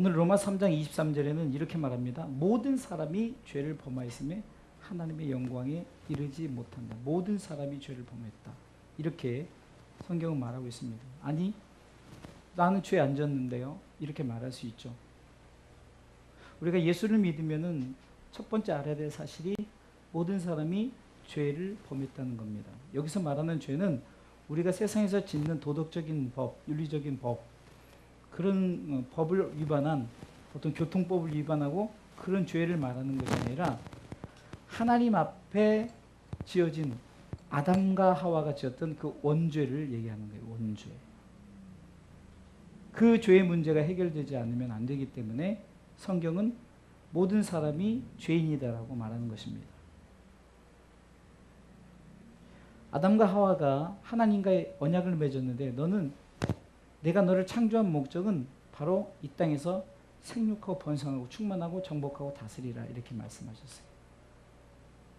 오늘 로마 3장 23절에는 이렇게 말합니다. 모든 사람이 죄를 범하였음에 하나님의 영광에 이르지 못한다. 모든 사람이 죄를 범했다. 이렇게 성경은 말하고 있습니다. 아니, 나는 죄 안 졌는데요. 이렇게 말할 수 있죠. 우리가 예수를 믿으면은 첫 번째 알아야 될 사실이 모든 사람이 죄를 범했다는 겁니다. 여기서 말하는 죄는 우리가 세상에서 짓는 도덕적인 법, 윤리적인 법, 그런 법을 위반한 어떤 교통법을 위반하고 그런 죄를 말하는 것이 아니라 하나님 앞에 지어진 아담과 하와가 지었던 그 원죄를 얘기하는 거예요. 원죄. 그 죄의 문제가 해결되지 않으면 안 되기 때문에 성경은 모든 사람이 죄인이다라고 말하는 것입니다. 아담과 하와가 하나님과의 언약을 맺었는데 너는 내가 너를 창조한 목적은 바로 이 땅에서 생육하고 번성하고 충만하고 정복하고 다스리라 이렇게 말씀하셨어요.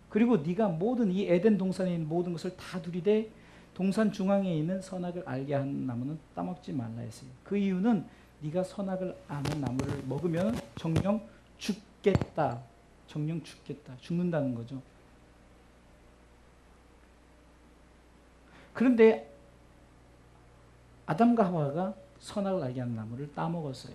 그리고 네가 모든 이 에덴 동산에 있는 모든 것을 다 두리되 동산 중앙에 있는 선악을 알게 하는 나무는 따먹지 말라 했어요. 그 이유는 네가 선악을 아는 나무를 먹으면 정령 죽겠다. 정령 죽겠다. 죽는다는 거죠. 그런데 아담과 하와가 선악을 알게 하는 나무를 따먹었어요.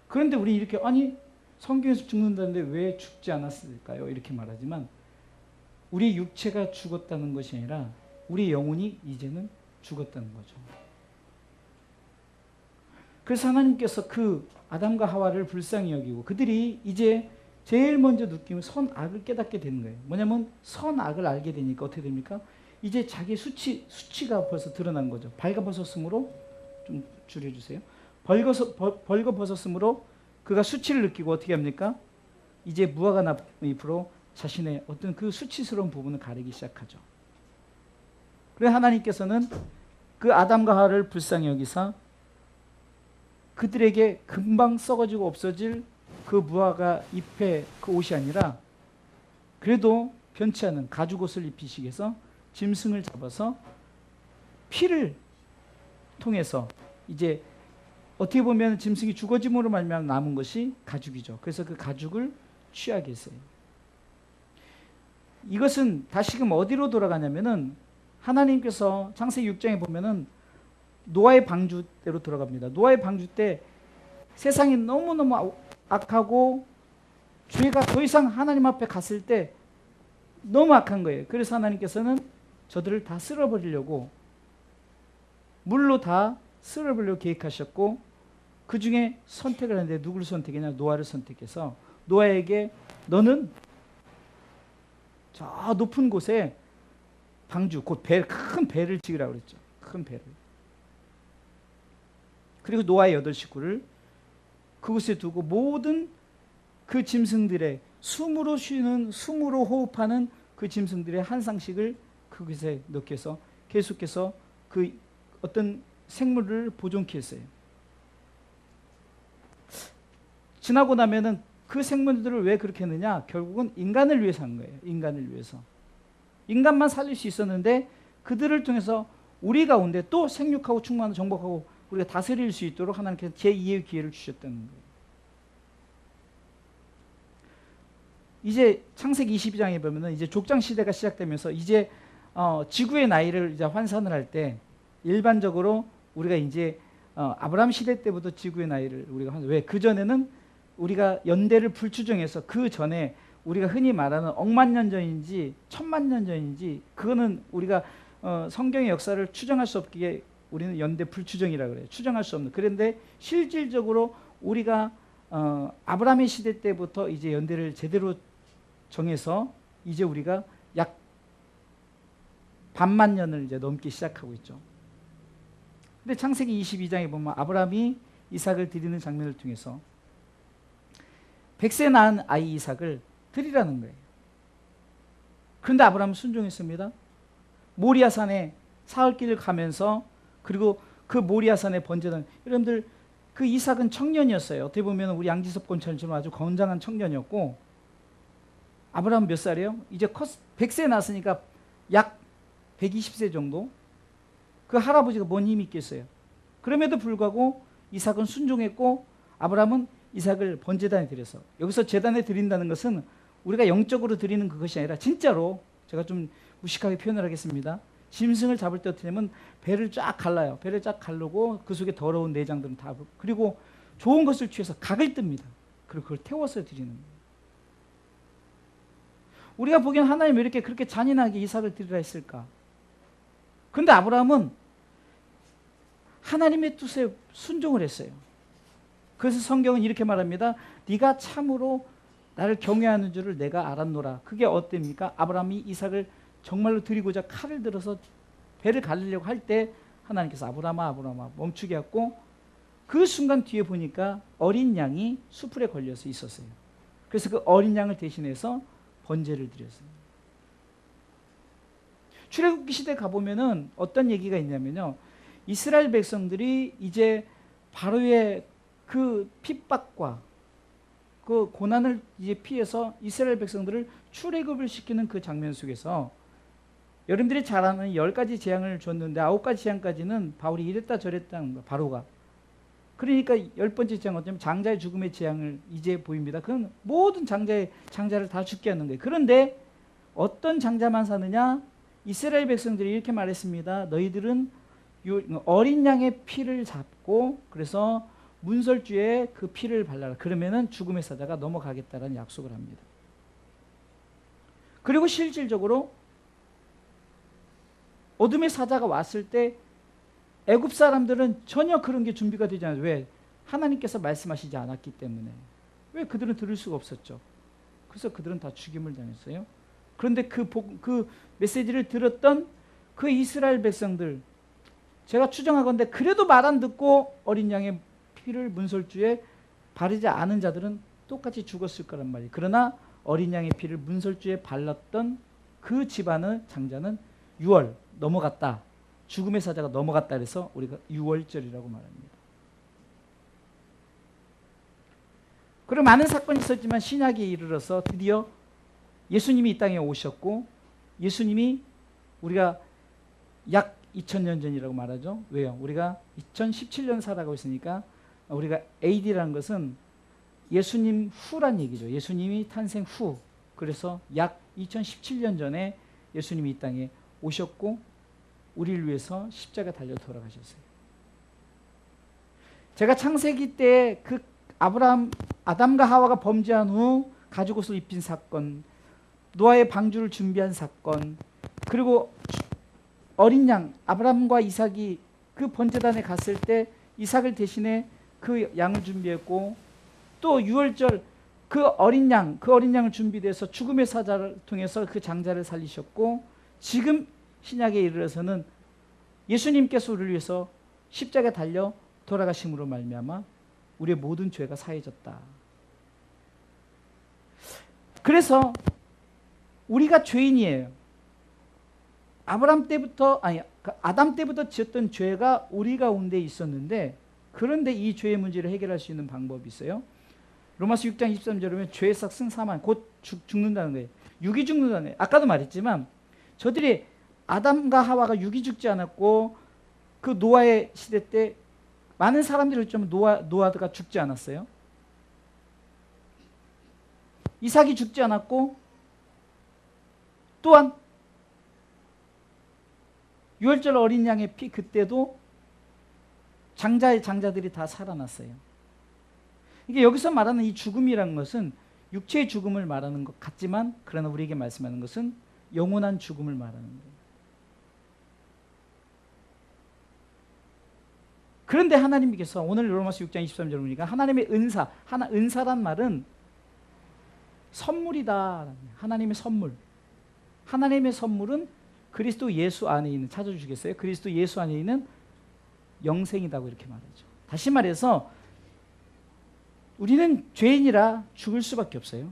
그런데 우리 이렇게 아니 성경에서 죽는다는데 왜 죽지 않았을까요? 이렇게 말하지만 우리 육체가 죽었다는 것이 아니라 우리 영혼이 이제는 죽었다는 거죠. 그래서 하나님께서 그 아담과 하와를 불쌍히 여기고 그들이 이제 제일 먼저 느끼면 선악을 깨닫게 되는 거예요. 뭐냐면 선악을 알게 되니까 어떻게 됩니까? 이제 자기 수치가 벌써 드러난 거죠. 벌거벗었으므로 좀 줄여주세요. 벌거벗었으므로 그가 수치를 느끼고 어떻게 합니까? 이제 무화과 나무잎으로 자신의 어떤 그 수치스러운 부분을 가리기 시작하죠. 그래서 하나님께서는 그 아담과 하와를 불쌍히 여기사 그들에게 금방 썩어지고 없어질 그 무화과 잎의 그 옷이 아니라 그래도 변치 않은 가죽옷을 입히시기 위해서 짐승을 잡아서 피를 통해서 이제 어떻게 보면 짐승이 죽어짐으로 말미암아 남은 것이 가죽이죠. 그래서 그 가죽을 취하게 했어요. 이것은 다시금 어디로 돌아가냐면은 하나님께서 창세기 6장에 보면은 노아의 방주 때로 들어갑니다. 노아의 방주 때 세상이 너무너무 악하고 죄가 더 이상 하나님 앞에 갔을 때 너무 악한 거예요. 그래서 하나님께서는 저들을 다 쓸어버리려고 물로 다 쓸어버리려고 계획하셨고 그 중에 선택을 했는데 누구를 선택했냐? 노아를 선택해서 노아에게 너는 저 높은 곳에 방주, 곧 배, 큰 배를 지으라고 그랬죠. 큰 배를. 그리고 노아의 8 식구를 그곳에 두고 모든 그 짐승들의 숨으로 쉬는, 숨으로 호흡하는 그 짐승들의 한 쌍씩을 그곳에 넣게 해서 계속해서 그 어떤 생물을 보존케 했어요. 지나고 나면은 그 생물들을 왜 그렇게 했느냐? 결국은 인간을 위해서 한 거예요. 인간을 위해서. 인간만 살릴 수 있었는데 그들을 통해서 우리 가운데 또 생육하고 충만하고 정복하고 우리가 다스릴 수 있도록 하나님께서 제2의 기회를 주셨다는 거예요. 이제 창세기 22장에 보면은 이제 족장 시대가 시작되면서 이제 지구의 나이를 이제 환산을 할 때 일반적으로 우리가 이제 아브라함 시대 때부터 지구의 나이를 우리가 왜 그 전에는 우리가 연대를 불추정해서 그 전에 우리가 흔히 말하는 억만 년 전인지 천만 년 전인지 그거는 우리가 성경의 역사를 추정할 수 없기에 우리는 연대 불추정이라고 그래요. 추정할 수 없는. 그런데 실질적으로 우리가 아브라함의 시대 때부터 이제 연대를 제대로 정해서 이제 우리가 약 반만 년을 이제 넘기 시작하고 있죠. 근데 창세기 22장에 보면 아브라함이 이삭을 드리는 장면을 통해서 100세 낳은 아이 이삭을 드리라는 거예요. 그런데 아브라함은 순종했습니다. 모리아산에 사흘길을 가면서 그리고 그 모리아산에 번제단 여러분들 그 이삭은 청년이었어요. 어떻게 보면 우리 양지섭 권천처럼 아주 건장한 청년이었고 아브라함 몇 살이에요? 이제 100세 낳았으니까 약 120세 정도? 그 할아버지가 뭔 힘이 있겠어요? 그럼에도 불구하고 이삭은 순종했고 아브라함은 이삭을 번제단에 드려서, 여기서 제단에 드린다는 것은 우리가 영적으로 드리는 그것이 아니라 진짜로, 제가 좀 무식하게 표현을 하겠습니다. 짐승을 잡을 때 어떻게 하면 배를 쫙 갈라요. 배를 쫙 가르고 그 속에 더러운 내장들은 다, 그리고 좋은 것을 취해서 각을 뜹니다. 그리고 그걸 태워서 드리는 거예요. 우리가 보기엔 하나님 왜 이렇게 그렇게 잔인하게 이삭을 드리라 했을까? 그런데 아브라함은 하나님의 뜻에 순종을 했어요. 그래서 성경은 이렇게 말합니다. 네가 참으로 나를 경외하는 줄을 내가 알았노라. 그게 어땠습니까? 아브라함이 이삭을 정말로 드리고자 칼을 들어서 배를 가르려고 할 때 하나님께서 아브라함아 아브라함아 멈추게 했고, 그 순간 뒤에 보니까 어린 양이 수풀에 걸려서 있었어요. 그래서 그 어린 양을 대신해서 번제를 드렸어요. 출애굽기 시대 가보면은 어떤 얘기가 있냐면요, 이스라엘 백성들이 이제 바로의 그 핍박과 그 고난을 이제 피해서 이스라엘 백성들을 출애굽을 시키는 그 장면 속에서 여러분들이 잘 아는 10가지 재앙을 줬는데 9가지 재앙까지는 바울이 이랬다 저랬다는 거, 바로가. 그러니까 10번째 재앙은 어쩌면 장자의 죽음의 재앙을 이제 보입니다. 그건 모든 장자를 다 죽게 하는 거예요. 그런데 어떤 장자만 사느냐? 이스라엘 백성들이 이렇게 말했습니다. 너희들은 어린 양의 피를 잡고 그래서 문설주에 그 피를 발라라. 그러면은 죽음의 사자가 넘어가겠다라는 약속을 합니다. 그리고 실질적으로 어둠의 사자가 왔을 때 애굽 사람들은 전혀 그런 게 준비가 되지 않아요. 왜? 하나님께서 말씀하시지 않았기 때문에. 왜? 그들은 들을 수가 없었죠. 그래서 그들은 다 죽임을 당했어요. 그런데 그 메시지를 들었던 그 이스라엘 백성들, 제가 추정하건대 그래도 말 안 듣고 어린 양의 피를 문설주에 바르지 않은 자들은 똑같이 죽었을 거란 말이에요. 그러나 어린 양의 피를 문설주에 발랐던 그 집안의 장자는 6월 넘어갔다. 죽음의 사자가 넘어갔다 그래서 우리가 6월절이라고 말합니다. 그리고 많은 사건이 있었지만 신약에 이르러서 드디어 예수님이 이 땅에 오셨고, 예수님이 우리가 약 2000년 전이라고 말하죠. 왜요? 우리가 2017년 살아가고 있으니까 우리가 AD라는 것은 예수님 후란 얘기죠. 예수님이 탄생 후. 그래서 약 2017년 전에 예수님이 이 땅에 오셨고 우리를 위해서 십자가 달려 돌아가셨어요. 제가 창세기 때 그 아담과 하와가 범죄한 후 가죽옷을 입힌 사건, 노아의 방주를 준비한 사건, 그리고 어린 양 아브라함과 이삭이 그 번제단에 갔을 때 이삭을 대신에 그 양을 준비했고, 또 6월절 그 어린 양을 준비돼서 죽음의 사자를 통해서 그 장자를 살리셨고, 지금 신약에 이르러서는 예수님께서 우리를 위해서 십자가에 달려 돌아가심으로 말미암아 우리의 모든 죄가 사해졌다. 그래서 우리가 죄인이에요. 아담 때부터 지었던 죄가 우리 가운데 있었는데, 그런데 이 죄의 문제를 해결할 수 있는 방법이 있어요. 로마서 6장 23절에 보면 죄의 삭은 사망, 곧 죽는다는 거예요. 육이 죽는다는 거예요. 아까도 말했지만 저들이 아담과 하와가 육이 죽지 않았고, 그 노아의 시대 때 많은 사람들이 어쩌면 노아가 죽지 않았어요. 이삭이 죽지 않았고, 또한 6월절 어린 양의 피, 그때도 장자들이 다 살아났어요. 이게 여기서 말하는 이 죽음이라는 것은 육체의 죽음을 말하는 것 같지만, 그러나 우리에게 말씀하는 것은 영원한 죽음을 말하는 거예요. 그런데 하나님께서 오늘 로마서 6장 23절 보니까 하나님의 은사란 말은 선물이다. 하나님의 선물. 하나님의 선물은 그리스도 예수 안에 있는, 찾아주시겠어요? 그리스도 예수 안에 있는 영생이라고 이렇게 말하죠. 다시 말해서 우리는 죄인이라 죽을 수밖에 없어요.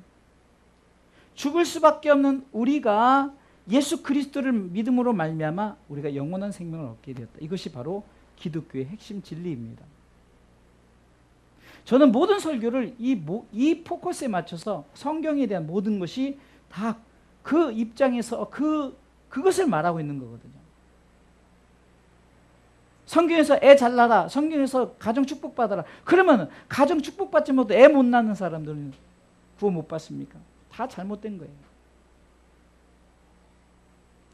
죽을 수밖에 없는 우리가 예수 그리스도를 믿음으로 말미암아 우리가 영원한 생명을 얻게 되었다. 이것이 바로 기독교의 핵심 진리입니다. 저는 모든 설교를 이 포커스에 맞춰서 성경에 대한 모든 것이 다 그 입장에서 그것을 말하고 있는 거거든요. 성경에서 애 잘나라, 성경에서 가정 축복받아라. 그러면 가정 축복받지 못해 애 못 낳는 사람들은 구원 못 받습니까? 다 잘못된 거예요.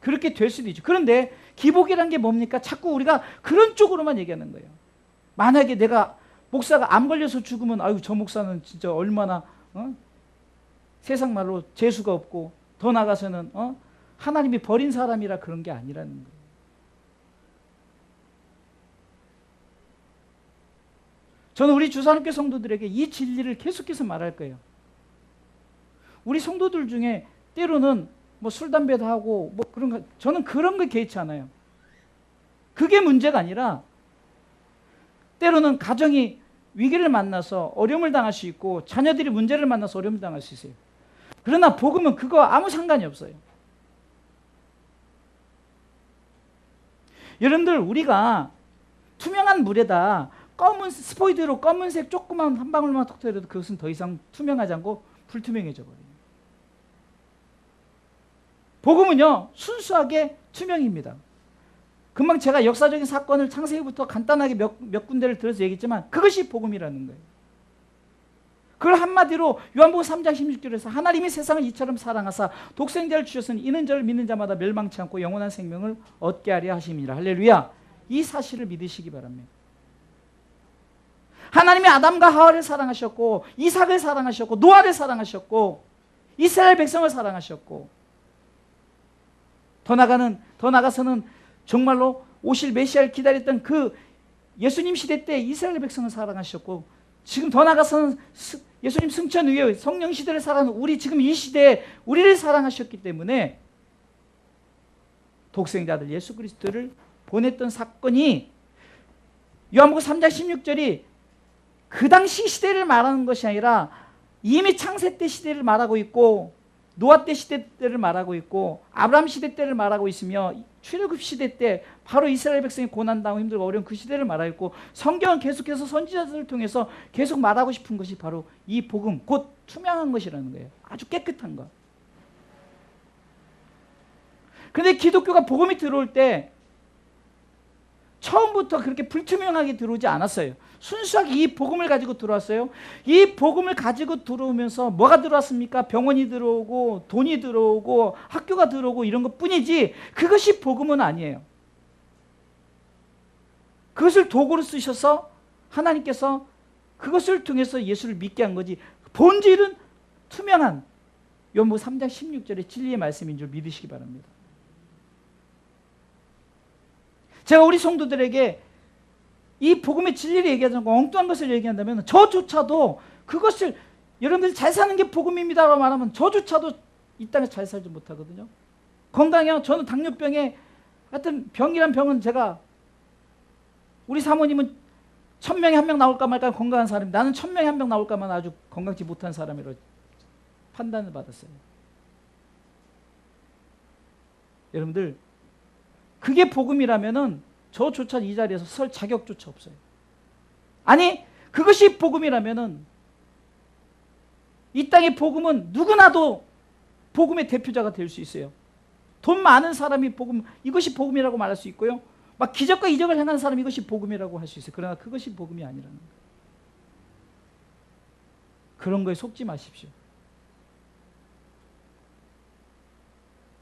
그렇게 될 수도 있죠. 그런데 기복이란 게 뭡니까? 자꾸 우리가 그런 쪽으로만 얘기하는 거예요. 만약에 내가 목사가 암 걸려서 죽으면 아유 저 목사는 진짜 얼마나 세상 말로 재수가 없고 더 나가서는 하나님이 버린 사람이라 그런 게 아니라는 거예요. 저는 우리 주산학교 성도들에게 이 진리를 계속해서 말할 거예요. 우리 성도들 중에 때로는 뭐 술, 담배도 하고 뭐 그런 거, 저는 그런 거 개의치 않아요. 그게 문제가 아니라 때로는 가정이 위기를 만나서 어려움을 당할 수 있고 자녀들이 문제를 만나서 어려움을 당할 수 있어요. 그러나 복음은 그거 아무 상관이 없어요. 여러분들 우리가 투명한 물에다 검은 스포이드로 검은색 조그만 한 방울만 톡 터져도 그것은 더 이상 투명하지 않고 불투명해져 버려요. 복음은요 순수하게 투명입니다. 금방 제가 역사적인 사건을 창세기부터 간단하게 몇 군데를 들어서 얘기했지만 그것이 복음이라는 거예요. 그걸 한마디로 요한복음 3장 16절에서 하나님이 세상을 이처럼 사랑하사 독생자를 주셨으니 이는 저를 믿는 자마다 멸망치 않고 영원한 생명을 얻게 하려 하심이라. 할렐루야. 이 사실을 믿으시기 바랍니다. 하나님이 아담과 하와를 사랑하셨고 이삭을 사랑하셨고 노아를 사랑하셨고 이스라엘 백성을 사랑하셨고 더 나가서는 정말로 오실 메시아를 기다렸던 그 예수님 시대 때 이스라엘 백성을 사랑하셨고 지금 더 나가서는 예수님 승천 후에 성령 시대를 살아가는 우리 지금 이 시대에 우리를 사랑하셨기 때문에 독생자들 예수 그리스도를 보냈던 사건이 요한복음 3장 16절이 그 당시 시대를 말하는 것이 아니라 이미 창세 때 시대를 말하고 있고 노아 때 시대 때를 말하고 있고 아브라함 시대 때를 말하고 있으며 출애굽 시대 때 바로 이스라엘 백성이 고난당하고 힘들고 어려운 그 시대를 말하고 있고 성경은 계속해서 선지자들을 통해서 계속 말하고 싶은 것이 바로 이 복음 곧 투명한 것이라는 거예요. 아주 깨끗한 것. 그런데 기독교가 복음이 들어올 때 처음부터 그렇게 불투명하게 들어오지 않았어요. 순수하게 이 복음을 가지고 들어왔어요. 이 복음을 가지고 들어오면서 뭐가 들어왔습니까? 병원이 들어오고 돈이 들어오고 학교가 들어오고 이런 것 뿐이지 그것이 복음은 아니에요. 그것을 도구로 쓰셔서 하나님께서 그것을 통해서 예수를 믿게 한 거지 본질은 투명한 요한복음 3장 16절의 진리의 말씀인 줄 믿으시기 바랍니다. 제가 우리 성도들에게 이 복음의 진리를 얘기하자면 엉뚱한 것을 얘기한다면 저조차도 그것을 여러분들이 잘 사는 게 복음입니다라고 말하면 저조차도 이 땅에서 잘 살지 못하거든요. 건강해요. 저는 당뇨병에 하여튼 병이란 병은 제가 우리 사모님은 1000명에 1명 나올까 말까 건강한 사람이 나는 1000명에 1명 나올까만 아주 건강치 못한 사람이라고 판단을 받았어요. 여러분들 그게 복음이라면은 저조차 이 자리에서 설 자격조차 없어요. 아니 그것이 복음이라면은 이 땅의 복음은 누구나도 복음의 대표자가 될 수 있어요. 돈 많은 사람이 복음 이것이 복음이라고 말할 수 있고요. 막 기적과 이적을 행하는 사람이 이것이 복음이라고 할 수 있어요. 그러나 그것이 복음이 아니라는 거예요. 그런 거에 속지 마십시오.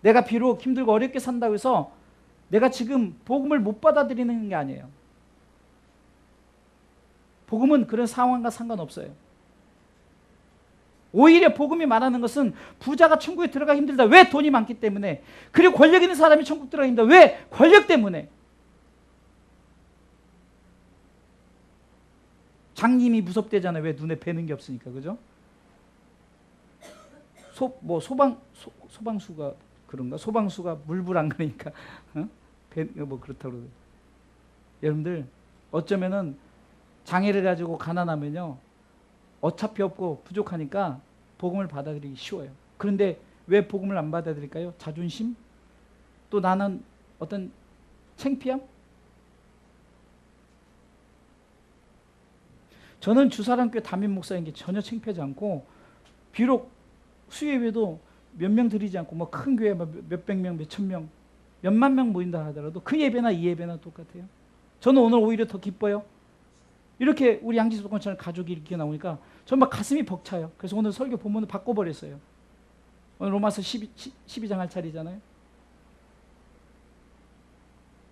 내가 비록 힘들고 어렵게 산다고 해서 내가 지금 복음을 못 받아들이는 게 아니에요. 복음은 그런 상황과 상관없어요. 오히려 복음이 말하는 것은 부자가 천국에 들어가기 힘들다. 왜? 돈이 많기 때문에. 그리고 권력 있는 사람이 천국 들어가기 힘들다. 왜? 권력 때문에. 장님이 무섭대잖아요. 왜? 눈에 뵈는 게 없으니까. 그죠? 소방수가 그런가? 소방수가 물불 안 그러니까 뭐 그렇다고 그러죠. 여러분들 어쩌면은 장애를 가지고 가난하면요 어차피 없고 부족하니까 복음을 받아들이기 쉬워요. 그런데 왜 복음을 안 받아들일까요? 자존심? 또 나는 어떤 창피함? 저는 주사랑교회 담임 목사인 게 전혀 창피하지 않고 비록 수예배도 몇 명 드리지 않고 뭐 큰 교회 몇백 명, 몇천 명, 몇만 명 모인다 하더라도 그 예배나 이 예배나 똑같아요. 저는 오늘 오히려 더 기뻐요. 이렇게 우리 양지수권처럼 가족이 이렇게 나오니까 정말 가슴이 벅차요. 그래서 오늘 설교 본문을 바꿔버렸어요. 오늘 로마서 12장 할 차례잖아요.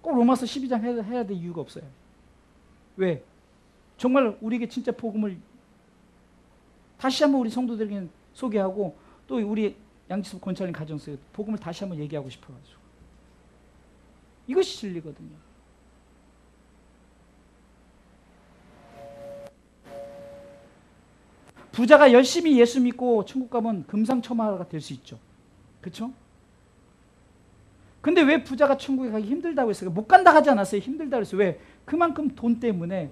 꼭 로마서 12장 해야 될 이유가 없어요. 왜? 정말 우리에게 진짜 복음을 다시 한번 우리 성도들에게 소개하고 또 우리 양지수 권찰님 가정에서 복음을 다시 한번 얘기하고 싶어가지고. 이것이 진리거든요. 부자가 열심히 예수 믿고 천국 가면 금상첨화가 될 수 있죠. 그렇죠? 근데 왜 부자가 천국에 가기 힘들다고 했어요? 못 간다 하지 않았어요? 힘들다고 했어요. 왜? 그만큼 돈 때문에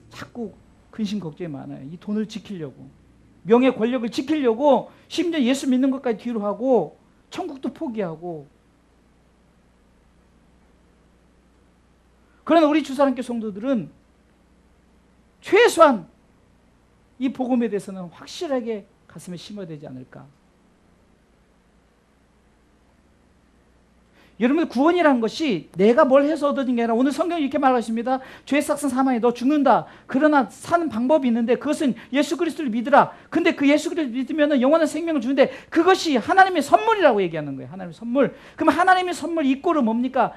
자꾸 근심 걱정이 많아요. 이 돈을 지키려고. 명예 권력을 지키려고 심지어 예수 믿는 것까지 뒤로 하고 천국도 포기하고. 그러나 우리 주사랑교 성도들은 최소한 이 복음에 대해서는 확실하게 가슴에 심어야 되지 않을까. 여러분, 구원이라는 것이 내가 뭘 해서 얻어진 게 아니라 오늘 성경이 이렇게 말하십니다. 죄 삭은 사망에 너 죽는다. 그러나 사는 방법이 있는데 그것은 예수 그리스도를 믿으라. 근데 그 예수 그리스도를 믿으면 영원한 생명을 주는데 그것이 하나님의 선물이라고 얘기하는 거예요. 하나님의 선물. 그럼 하나님의 선물 이꼬르 뭡니까?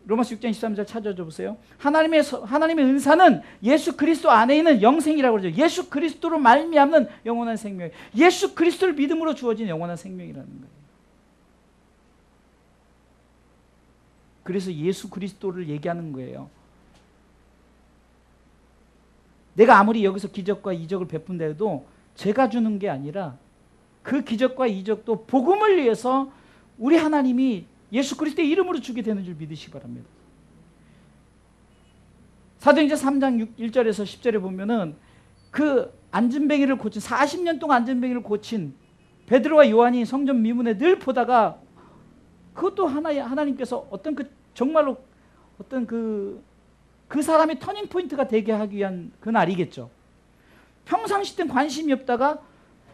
로마서 6장 23절 찾아줘 보세요. 하나님의 은사는 예수 그리스도 안에 있는 영생이라고 그러죠. 예수 그리스도로 말미암는 영원한 생명. 예수 그리스도를 믿음으로 주어진 영원한 생명이라는 거예요. 그래서 예수 그리스도를 얘기하는 거예요. 내가 아무리 여기서 기적과 이적을 베푼다 해도 제가 주는 게 아니라 그 기적과 이적도 복음을 위해서 우리 하나님이 예수 그리스도의 이름으로 주게 되는 줄 믿으시기 바랍니다. 사도행전 3장 1절에서 10절에 보면은 그 안진뱅이를 고친 40년 동안 안진뱅이를 고친 베드로와 요한이 성전 미문에 늘 보다가 그것도 하나님께서 어떤 정말로 어떤 그 사람의 터닝 포인트가 되게 하기 위한 그 날이겠죠. 평상시 땐 관심이 없다가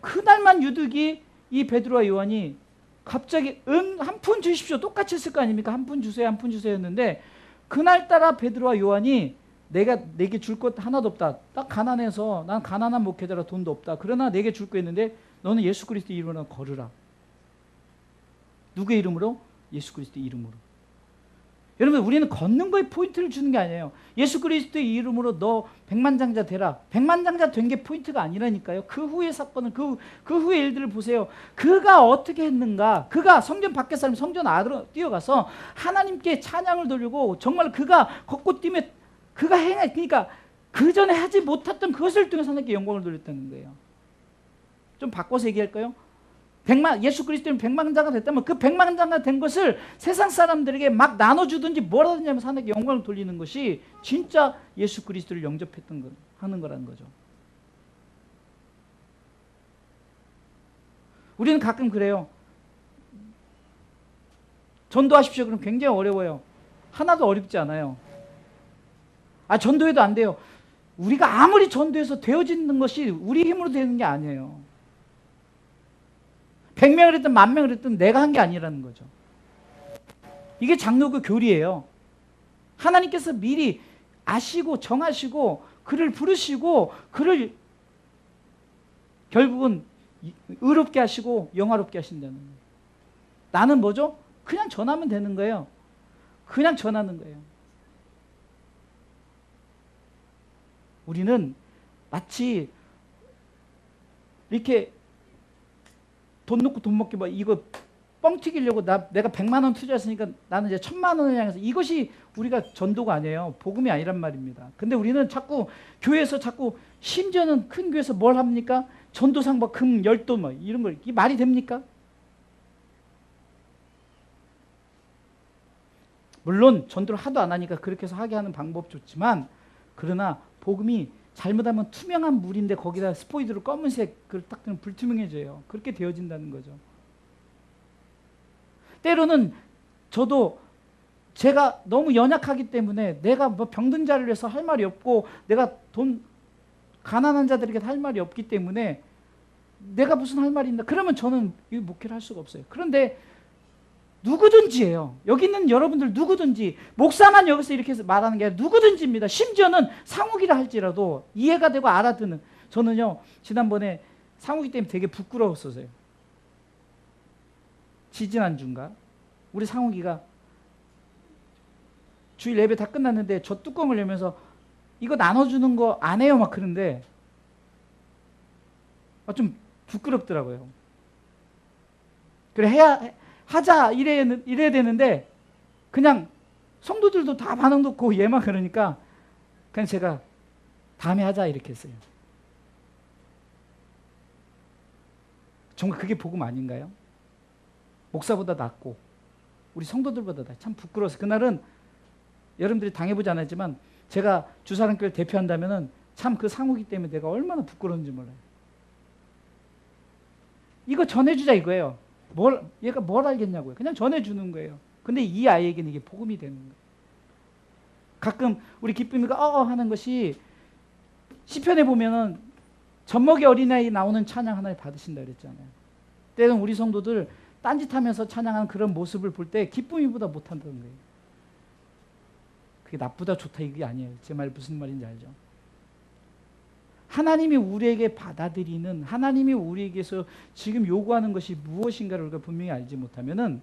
그날만 유득이 이 베드로와 요한이 갑자기 한 푼 주십시오. 똑같이 했을 거 아닙니까? 한 푼 주세요, 한 푼 주세요 했는데 그날따라 베드로와 요한이 내게 줄 것 하나도 없다. 딱 가난해서 난 가난한 목회자라 돈도 없다. 그러나 내게 줄 거 있는데 너는 예수 그리스도 이름으로 걸으라. 누구의 이름으로? 예수 그리스도 이름으로. 여러분, 우리는 걷는 거에 포인트를 주는 게 아니에요. 예수 그리스도의 이름으로 너 백만장자 되라. 백만장자 된 게 포인트가 아니라니까요. 그 후의 사건은 그 후의 일들을 보세요. 그가 어떻게 했는가. 그가 성전 밖에 사람 성전 안으로 뛰어가서 하나님께 찬양을 돌리고 정말 그가 걷고 뛰며 그가 그러니까 그 전에 하지 못했던 그것을 통해서 하나님께 영광을 돌렸다는 거예요. 좀 바꿔서 얘기할까요? 예수 그리스도는 백만장자가 됐다면 그 백만장자가 된 것을 세상 사람들에게 막 나눠주든지 뭐라든지 하면서 하나님께 영광을 돌리는 것이 진짜 예수 그리스도를 하는 거라는 거죠. 우리는 가끔 그래요. 전도하십시오. 그럼 굉장히 어려워요. 하나도 어렵지 않아요. 전도해도 안 돼요. 우리가 아무리 전도해서 되어지는 것이 우리 힘으로 되는 게 아니에요. 100명을 했든 10,000명을 했든 내가 한 게 아니라는 거죠. 이게 장로교 교리예요. 하나님께서 미리 아시고 정하시고 그를 부르시고 그를 결국은 의롭게 하시고 영화롭게 하신다는 거예요. 나는 뭐죠? 그냥 전하면 되는 거예요. 그냥 전하는 거예요. 우리는 마치 이렇게 돈 넣고 돈 먹기 이거 뻥 튀기려고 내가 100만 원 투자했으니까 나는 이제 1,000만 원을 향해서 이것이 우리가 전도가 아니에요. 복음이 아니란 말입니다. 근데 우리는 자꾸 교회에서 자꾸 심지어는 큰 교회에서 뭘 합니까? 전도상 금 열도 이런 걸 이게 말이 됩니까? 물론 전도를 하도 안 하니까 그렇게 해서 하게 하는 방법 좋지만 그러나 복음이 잘못하면 투명한 물인데 거기다 스포이드로 검은색 그걸 딱 뜨면 불투명해져요. 그렇게 되어진다는 거죠. 때로는 저도 제가 너무 연약하기 때문에 내가 병든 자를 위해서 할 말이 없고 내가 가난한 자들에게 할 말이 없기 때문에 내가 무슨 할 말이 있나. 그러면 저는 이 목회를 할 수가 없어요. 그런데 누구든지예요. 여기 있는 여러분들 누구든지, 목사만 여기서 이렇게 해서 말하는 게 아니라 누구든지입니다. 심지어는 상욱이라 할지라도 이해가 되고 알아듣는. 저는요, 지난번에 상욱이 때문에 되게 부끄러웠었어요. 지지난주인가? 우리 상욱이가 주일 예배 다 끝났는데 저 뚜껑을 열면서 이거 나눠주는 거 안 해요 막 그런데 좀 부끄럽더라고요. 그래 하자 이래야 되는데 그냥 성도들도 다 반응도 없고 얘만 그러니까 그냥 제가 다음에 하자 이렇게 했어요. 정말 그게 복음 아닌가요? 목사보다 낫고 우리 성도들보다 낫고 참 부끄러워서 그날은 여러분들이 당해보지 않았지만 제가 주사랑교회를 대표한다면은 참 그 상욱이 때문에 내가 얼마나 부끄러운지 몰라요. 이거 전해주자 이거예요. 얘가 뭘 알겠냐고요. 그냥 전해주는 거예요. 근데 이 아이에게는 이게 복음이 되는 거예요. 가끔 우리 기쁨이가 하는 것이 시편에 보면은 젖먹이 어린아이 나오는 찬양 하나를 받으신다 그랬잖아요. 때는 우리 성도들 딴짓하면서 찬양하는 그런 모습을 볼 때 기쁨이보다 못한다는 거예요. 그게 나쁘다 좋다 이게 아니에요. 제 말 무슨 말인지 알죠? 하나님이 우리에게 받아들이는, 하나님이 우리에게서 지금 요구하는 것이 무엇인가를 우리가 분명히 알지 못하면은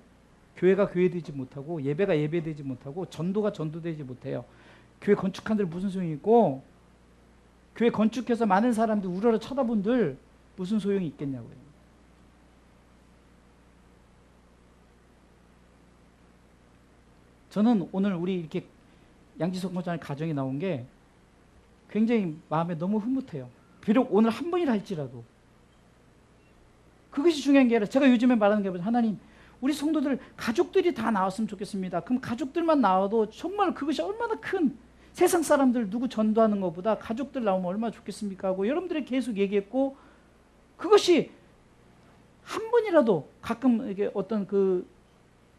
교회가 교회되지 못하고 예배가 예배되지 못하고 전도가 전도되지 못해요. 교회 건축한들 무슨 소용이 있고 교회 건축해서 많은 사람들 우러러 쳐다본들 무슨 소용이 있겠냐고요. 저는 오늘 우리 이렇게 양지석 목사님 가정이 나온 게 굉장히 마음에 너무 흐뭇해요. 비록 오늘 한 분이라 할지라도 그것이 중요한 게 아니라 제가 요즘에 말하는 게 뭐죠? 하나님 우리 성도들 가족들이 다 나왔으면 좋겠습니다. 그럼 가족들만 나와도 정말 그것이 얼마나 큰 세상 사람들 누구 전도하는 것보다 가족들 나오면 얼마나 좋겠습니까 하고 여러분들이 계속 얘기했고 그것이 한 분이라도 가끔 이게 어떤 그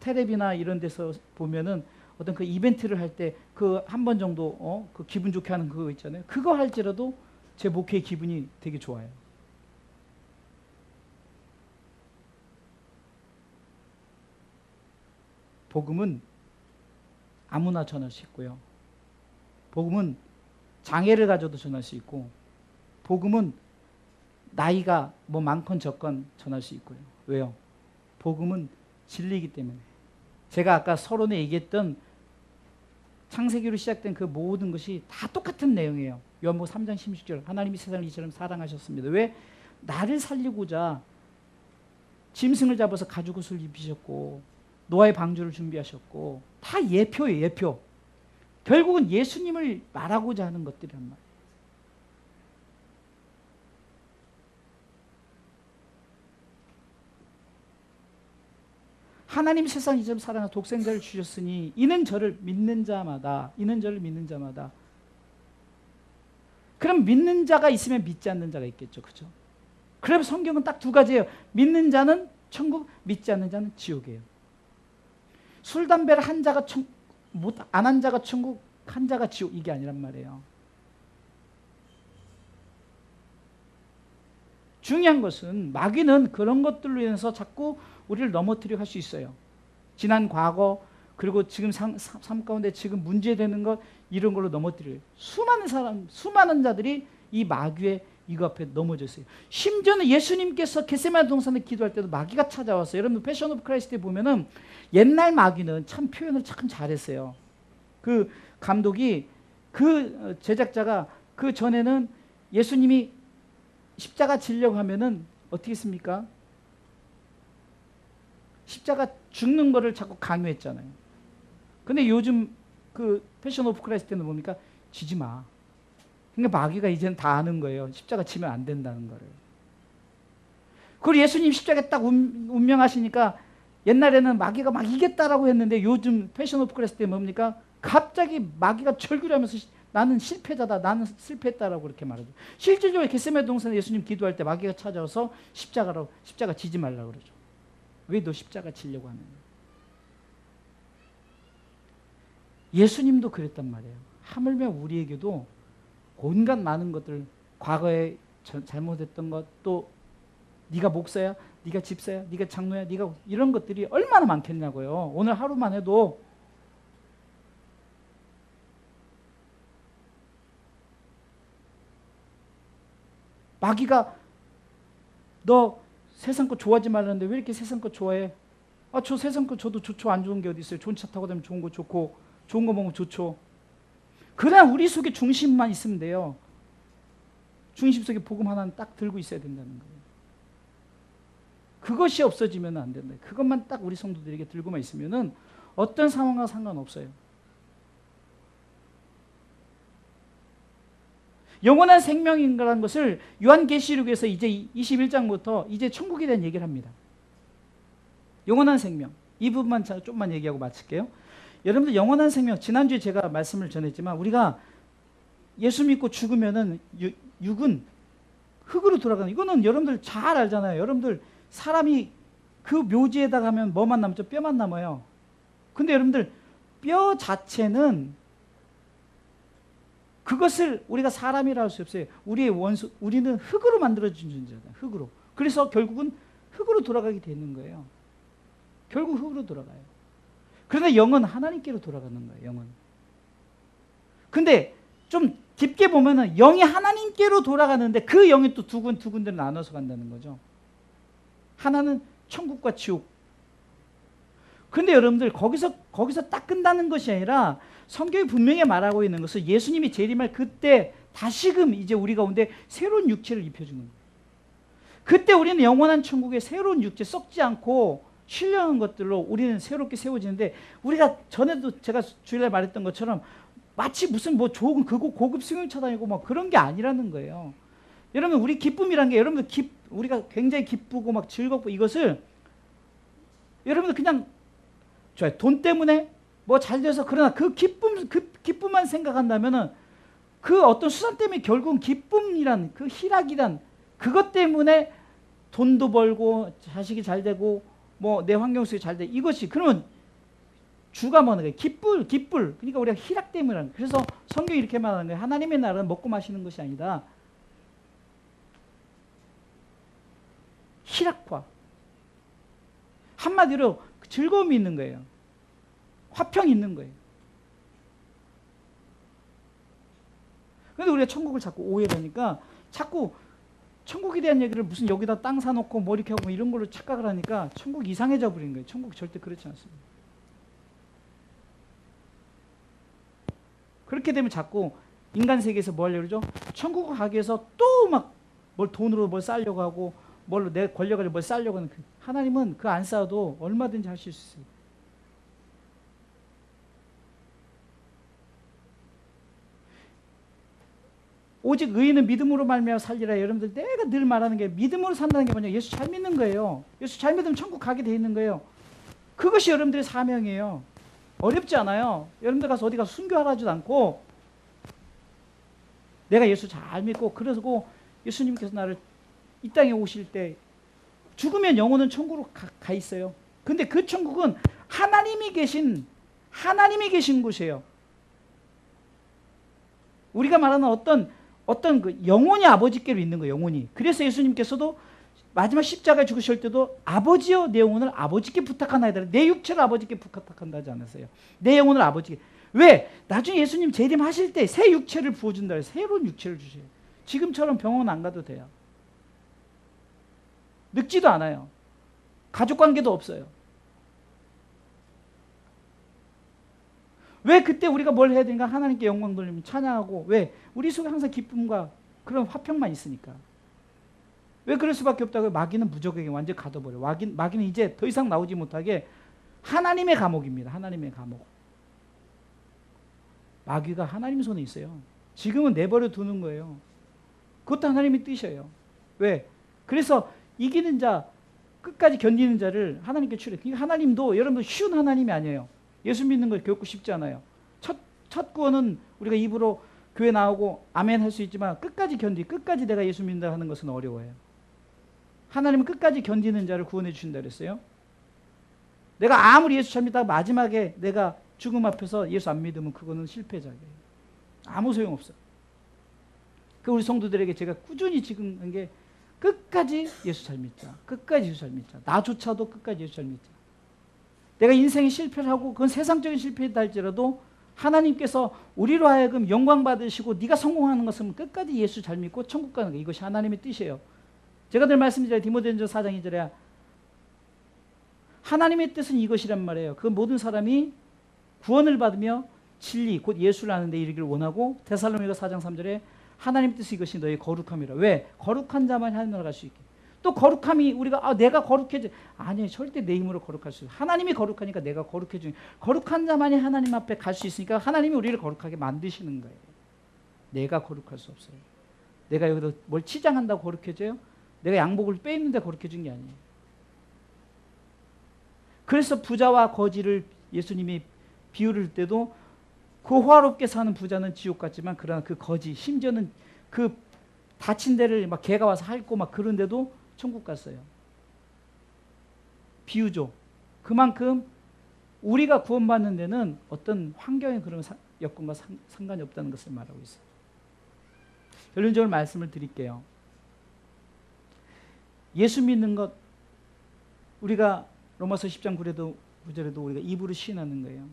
텔레비나 이런 데서 보면은 어떤 그 이벤트를 할 때 그 한 번 정도 그 기분 좋게 하는 그거 있잖아요. 그거 할지라도 제 목회의 기분이 되게 좋아요. 복음은 아무나 전할 수 있고요. 복음은 장애를 가져도 전할 수 있고 복음은 나이가 뭐 많건 적건 전할 수 있고요. 왜요? 복음은 진리이기 때문에. 제가 아까 서론에 얘기했던 창세기로 시작된 그 모든 것이 다 똑같은 내용이에요. 요한복음 3장 16절 하나님이 세상을 이처럼 사랑하셨습니다. 왜? 나를 살리고자 짐승을 잡아서 가죽옷을 입히셨고 노아의 방주를 준비하셨고 다 예표예요. 예표. 결국은 예수님을 말하고자 하는 것들이란 말이에요. 하나님 세상 이처럼 사랑하 독생자를 주셨으니 이는 저를 믿는 자마다 그럼 믿는 자가 있으면 믿지 않는 자가 있겠죠. 그죠? 그래서 성경은 딱 두 가지예요. 믿는 자는 천국, 믿지 않는 자는 지옥이에요. 술, 담배를 한 자가 안 한 자가 천국, 한 자가 지옥 이게 아니란 말이에요. 중요한 것은 마귀는 그런 것들로 인해서 자꾸 우리를 넘어뜨리려 할 수 있어요. 지난 과거 그리고 지금 삶 가운데 지금 문제되는 것 이런 걸로 넘어뜨려요. 수많은 자들이 이 마귀의 이거 앞에 넘어졌어요. 심지어는 예수님께서 겟세마네 동산에 기도할 때도 마귀가 찾아왔어요. 여러분 패션 오브 크라이스트에 보면은 옛날 마귀는 참 표현을 참 잘했어요. 그 감독이 그 제작자가 그 전에는 예수님이 십자가 지려고 하면은 어떻게 했습니까? 십자가 죽는 거를 자꾸 강요했잖아요. 근데 요즘 그 패션 오브 크라이스트는 뭡니까? 지지 마. 그러니까 마귀가 이제는 다 아는 거예요. 십자가 지면 안 된다는 거를. 그리고 예수님 십자가에 딱 운명하시니까 옛날에는 마귀가 막 이겼다라고 했는데 요즘 패션 오브 크라이스트 뭡니까? 갑자기 마귀가 절규하면서 나는 실패자다. 나는 실패했다라고 그렇게 말하죠. 실질적으로 겟세마네 동산에 예수님 기도할 때 마귀가 찾아와서 십자가 지지 말라고 그러죠. 왜 너 십자가 지려고 하느냐. 예수님도 그랬단 말이에요. 하물며 우리에게도 온갖 많은 것들, 과거에 잘못했던 것, 또 네가 목사야, 네가 집사야, 네가 장로야, 네가 이런 것들이 얼마나 많겠냐고요. 오늘 하루만 해도 마귀가 너 세상 거 좋아하지 말라는데 왜 이렇게 세상 거 좋아해? 아, 저 세상 거 저도 좋죠. 안 좋은 게 어디 있어요? 좋은 차 타고 다니면 좋은 거 좋고 좋은 거 먹으면 좋죠. 그냥 우리 속에 중심만 있으면 돼요. 중심 속에 복음 하나는 딱 들고 있어야 된다는 거예요. 그것이 없어지면 안 된다. 그것만 딱 우리 성도들에게 들고만 있으면은 어떤 상황과 상관없어요. 영원한 생명인가라는 것을 요한계시록에서 이제 21장부터 이제 천국에 대한 얘기를 합니다. 영원한 생명. 이 부분만 좀만 얘기하고 마칠게요. 여러분들 영원한 생명, 지난주에 제가 말씀을 전했지만 우리가 예수 믿고 죽으면은 육은 흙으로 돌아가는, 이거는 여러분들 잘 알잖아요. 여러분들 사람이 그 묘지에다 가면 뭐만 남죠? 뼈만 남아요. 근데 여러분들 뼈 자체는 그것을 우리가 사람이라 할 수 없어요. 우리의 원수, 우리는 흙으로 만들어진 존재잖아요. 흙으로. 그래서 결국은 흙으로 돌아가게 되는 거예요. 결국 흙으로 돌아가요. 그런데 영은 하나님께로 돌아가는 거예요. 영은. 근데 좀 깊게 보면은 영이 하나님께로 돌아가는데 그 영이 또 두 군데로 나눠서 간다는 거죠. 하나는 천국과 지옥. 근데 여러분들 거기서 딱 끝나는 것이 아니라 성경이 분명히 말하고 있는 것은 예수님이 재림할 그때 다시금 이제 우리 가운데 새로운 육체를 입혀주는 거예요. 그때 우리는 영원한 천국의 새로운 육체, 썩지 않고 신령한 것들로 우리는 새롭게 세워지는데, 우리가 전에도 제가 주일날 말했던 것처럼 마치 무슨 뭐 좋은 고급 승용차 다니고 막 그런 게 아니라는 거예요. 여러분, 우리 기쁨이란 게 여러분들 우리가 굉장히 기쁘고 막 즐겁고 이것을 여러분들 그냥 좋아요. 돈 때문에 뭐 잘 돼서, 그러나 그 기쁨만 생각한다면은 그 어떤 수단 때문에 결국은 기쁨이란 그 희락이란 그것 때문에 돈도 벌고 자식이 잘 되고 뭐 내 환경 속에 잘 돼, 이것이 그러면 주가 뭐는 거예요? 기쁠. 그러니까 우리가 희락 때문에 하는 거예요. 그래서 성경이 이렇게 말하는 거예요. 하나님의 나라는 먹고 마시는 것이 아니다. 희락과 한마디로 즐거움이 있는 거예요. 화평이 있는 거예요. 그런데 우리가 천국을 자꾸 오해를 하니까 자꾸 천국에 대한 얘기를 무슨 여기다 땅 사놓고 뭐 이렇게 하고 이런 걸로 착각을 하니까 천국이 이상해져 버린 거예요. 천국이 절대 그렇지 않습니다. 그렇게 되면 자꾸 인간 세계에서 뭐 하려고 그러죠? 천국 가기 위해서 또 막 뭘 돈으로 뭘 쌓으려고 하고 뭘로 내 권력을 뭘 쌓으려고 하는, 하나님은 그 안 쌓아도 얼마든지 하실 수 있어요. 오직 의인은 믿음으로 말미암아 살리라. 여러분들, 내가 늘 말하는 게 믿음으로 산다는 게 뭐냐? 예수 잘 믿는 거예요. 예수 잘 믿으면 천국 가게 돼 있는 거예요. 그것이 여러분들의 사명이에요. 어렵지 않아요. 여러분들 가서 어디 가서 순교하지도 않고, 내가 예수 잘 믿고 그러고 예수님께서 나를 이 땅에 오실 때 죽으면 영혼은 천국으로 가 있어요. 근데 그 천국은 하나님이 계신 곳이에요. 우리가 말하는 어떤 그 영혼이 아버지께로 있는 거예요. 영혼이. 그래서 예수님께서도 마지막 십자가에 죽으실 때도 아버지여 내 영혼을 아버지께 부탁하나이다. 내 육체를 아버지께 부탁한다 하지 않았어요. 내 영혼을 아버지께. 왜? 나중에 예수님 재림하실 때 새 육체를 부어준다 해서 새로운 육체를 주세요. 지금처럼 병원 안 가도 돼요. 늙지도 않아요. 가족관계도 없어요. 왜 그때 우리가 뭘 해야 되는가? 하나님께 영광 돌리면 찬양하고. 왜? 우리 속에 항상 기쁨과 그런 화평만 있으니까. 왜 그럴 수밖에 없다고요? 마귀는 무적에게 완전히 가둬버려요. 마귀는 이제 더 이상 나오지 못하게 하나님의 감옥입니다. 하나님의 감옥. 마귀가 하나님 손에 있어요. 지금은 내버려 두는 거예요. 그것도 하나님의 뜻이에요. 왜? 그래서 이기는 자, 끝까지 견디는 자를 하나님께 추려. 그러니까 하나님도 여러분들 쉬운 하나님이 아니에요. 예수 믿는 거 결코 쉽지 않아요. 첫 구원은 우리가 입으로 교회 나오고 아멘 할 수 있지만 끝까지 끝까지 내가 예수 믿는다 하는 것은 어려워요. 하나님은 끝까지 견디는 자를 구원해 주신다 그랬어요. 내가 아무리 예수 잘 믿다가 마지막에 내가 죽음 앞에서 예수 안 믿으면 그거는 실패자예요. 아무 소용없어요. 그 우리 성도들에게 제가 꾸준히 지금 한 게 끝까지 예수 잘 믿자. 끝까지 예수 잘 믿자. 나조차도 끝까지 예수 잘 믿자. 내가 인생에 실패를 하고 그건 세상적인 실패이다 할지라도 하나님께서 우리로 하여금 영광 받으시고 네가 성공하는 것은 끝까지 예수 잘 믿고 천국 가는 거, 이것이 하나님의 뜻이에요. 제가 늘 말씀드려요. 디모데전서 4장 2절에 하나님의 뜻은 이것이란 말이에요. 그 모든 사람이 구원을 받으며 진리 곧 예수를 아는 데 이르기를 원하고, 데살로니가 4장 3절에 하나님의 뜻이 이것이 너의 거룩함이라. 왜? 거룩한 자만 하나님 나라 갈 수 있게. 또 거룩함이 우리가 내가 거룩해져. 아니에요. 절대 내 힘으로 거룩할 수 있어요. 하나님이 거룩하니까 내가 거룩해지는, 거룩한 자만이 하나님 앞에 갈 수 있으니까 하나님이 우리를 거룩하게 만드시는 거예요. 내가 거룩할 수 없어요. 내가 여기서 뭘 치장한다고 거룩해져요? 내가 양복을 빼입는데 거룩해진 게 아니에요. 그래서 부자와 거지를 예수님이 비유를 때도 그 호화롭게 사는 부자는 지옥 같지만 그러나 그 거지, 심지어는 그 다친 데를 막 개가 와서 핥고 막 그런데도 천국 갔어요. 비유죠. 그만큼 우리가 구원받는 데는 어떤 환경의 그런 여건과 상관이 없다는 것을 말하고 있어요. 결론적으로 말씀을 드릴게요. 예수 믿는 것, 우리가 로마서 10장 9절에도 우리가 입으로 시인하는 거예요.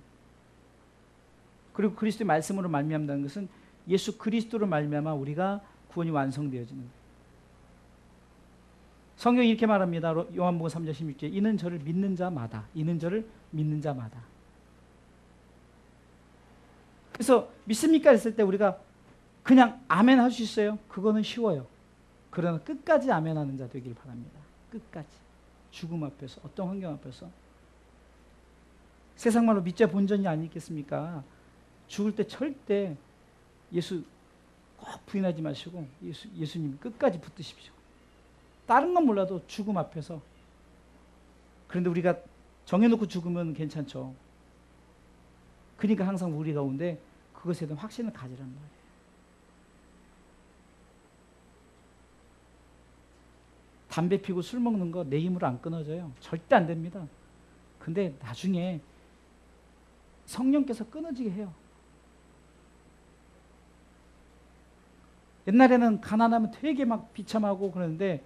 그리고 그리스도의 말씀으로 말미암다는 것은 예수 그리스도로 말미암아 우리가 구원이 완성되어지는 거예요. 성경이 이렇게 말합니다. 요한복음 3장 16절 이는 저를 믿는 자마다, 이는 저를 믿는 자마다. 그래서 믿습니까 했을 때 우리가 그냥 아멘 할 수 있어요? 그거는 쉬워요. 그러나 끝까지 아멘 하는 자 되길 바랍니다. 끝까지. 죽음 앞에서, 어떤 환경 앞에서. 세상 말로 믿자 본전이 아니겠습니까? 죽을 때 절대 예수 꼭 부인하지 마시고 예수님 끝까지 붙드십시오. 다른 건 몰라도 죽음 앞에서. 그런데 우리가 정해놓고 죽으면 괜찮죠. 그러니까 항상 우리 가운데 그것에 대한 확신을 가지란 말이에요. 담배 피고 술 먹는 거 내 힘으로 안 끊어져요. 절대 안 됩니다. 근데 나중에 성령께서 끊어지게 해요. 옛날에는 가난하면 되게 막 비참하고 그러는데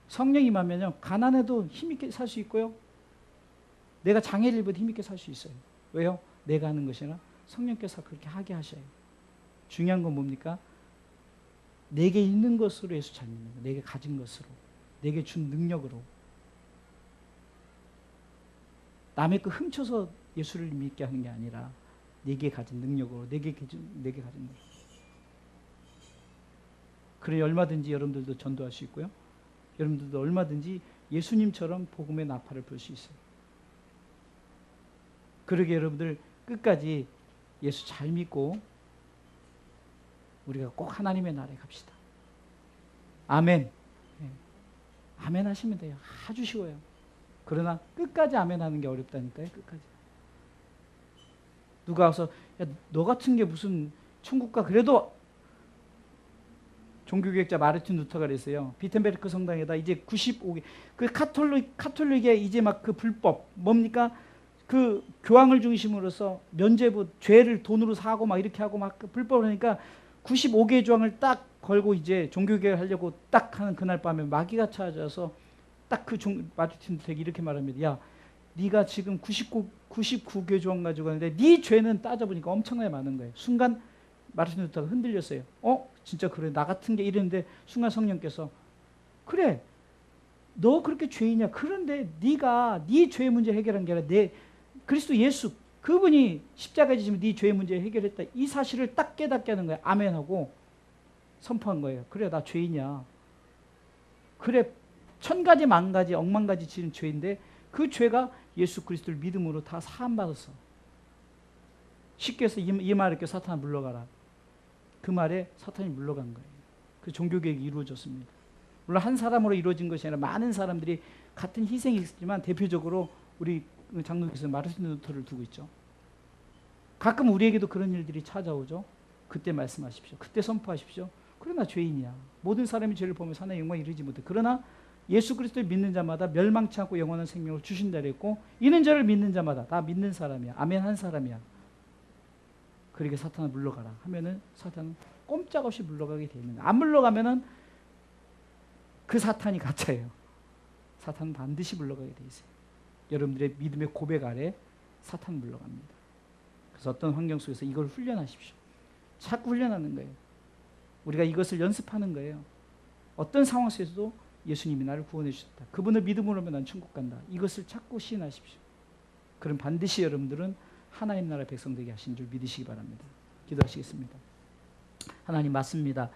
성령이 임하면요, 가난해도 힘있게 살 수 있고요, 내가 장애를 입어도 힘있게 살 수 있어요. 왜요? 내가 하는 것이 아니라 성령께서 그렇게 하게 하셔요. 중요한 건 뭡니까? 내게 있는 것으로 예수 잘 믿는 거예요. 내게 가진 것으로, 내게 준 능력으로. 남의 거 훔쳐서 예수를 믿게 하는 게 아니라 내게 가진 능력으로, 내게 가진 것. 그래 얼마든지 여러분들도 전도할 수 있고요. 여러분들도 얼마든지 예수님처럼 복음의 나팔을 불 수 있어요. 그러게 여러분들 끝까지 예수 잘 믿고 우리가 꼭 하나님의 나라에 갑시다. 아멘. 네. 아멘 하시면 돼요. 아주 쉬워요. 그러나 끝까지 아멘 하는 게 어렵다니까요. 끝까지. 누가 와서 야, 너 같은 게 무슨 천국 가. 그래도 종교개혁자 마르틴 루터가 그랬어요. 비텐베르크 성당에다 이제 95개 그 카톨릭의 이제 막 그 불법 뭡니까? 그 교황을 중심으로서 면죄부 죄를 돈으로 사고 막 이렇게 하고 막 불법을 하니까 95개의 조항을 딱 걸고 이제 종교개혁을 하려고 딱 하는 그날 밤에 마귀가 찾아서 딱 그 마르틴 루터에게 이렇게 말합니다. 야, 네가 지금 99개 조항 가지고 가는데 네 죄는 따져보니까 엄청나게 많은 거예요. 순간 마르틴 루터가 흔들렸어요. 진짜 그래. 나 같은 게 이랬는데 순간 성령께서 그래. 너 그렇게 죄인이야. 그런데 네가 네 죄의 문제 해결한 게 아니라 내 그리스도 예수 그분이 십자가에 지시면 네 죄의 문제 해결했다. 이 사실을 딱 깨닫게 하는 거야. 아멘하고 선포한 거예요. 그래 나 죄인이야. 그래 1000가지 만가지 억만가지 지은 죄인데 그 죄가 예수 그리스도를 믿음으로 다 사함받았어. 쉽게 해서 이 말을 이렇게 사탄아 물러가라. 그 말에 사탄이 물러간 거예요. 그 종교개혁이 이루어졌습니다. 물론 한 사람으로 이루어진 것이 아니라 많은 사람들이 같은 희생이 있었지만 대표적으로 우리 장로께서 마르틴 루터를 두고 있죠. 가끔 우리에게도 그런 일들이 찾아오죠. 그때 말씀하십시오. 그때 선포하십시오. 그러나 죄인이야. 모든 사람이 죄를 보면서 하나님의 영광에 이르지 못해. 그러나 예수 그리스도를 믿는 자마다 멸망치 않고 영원한 생명을 주신다 그랬고 이는 저를 믿는 자마다 다 믿는 사람이야. 아멘 한 사람이야. 그렇게 사탄아 물러가라 하면은 사탄은 꼼짝없이 물러가게 돼 있는 거야. 안 물러가면은 그 사탄이 가짜예요. 사탄은 반드시 물러가게 돼 있어요. 여러분들의 믿음의 고백 아래 사탄 물러갑니다. 그래서 어떤 환경 속에서 이걸 훈련하십시오. 자꾸 훈련하는 거예요. 우리가 이것을 연습하는 거예요. 어떤 상황 속에서도 예수님이 나를 구원해 주셨다. 그분을 믿음으로 하면 난 천국 간다. 이것을 자꾸 시인하십시오. 그럼 반드시 여러분들은 하나님 나라 백성 되게 하신 줄 믿으시기 바랍니다. 기도하시겠습니다. 하나님 맞습니다.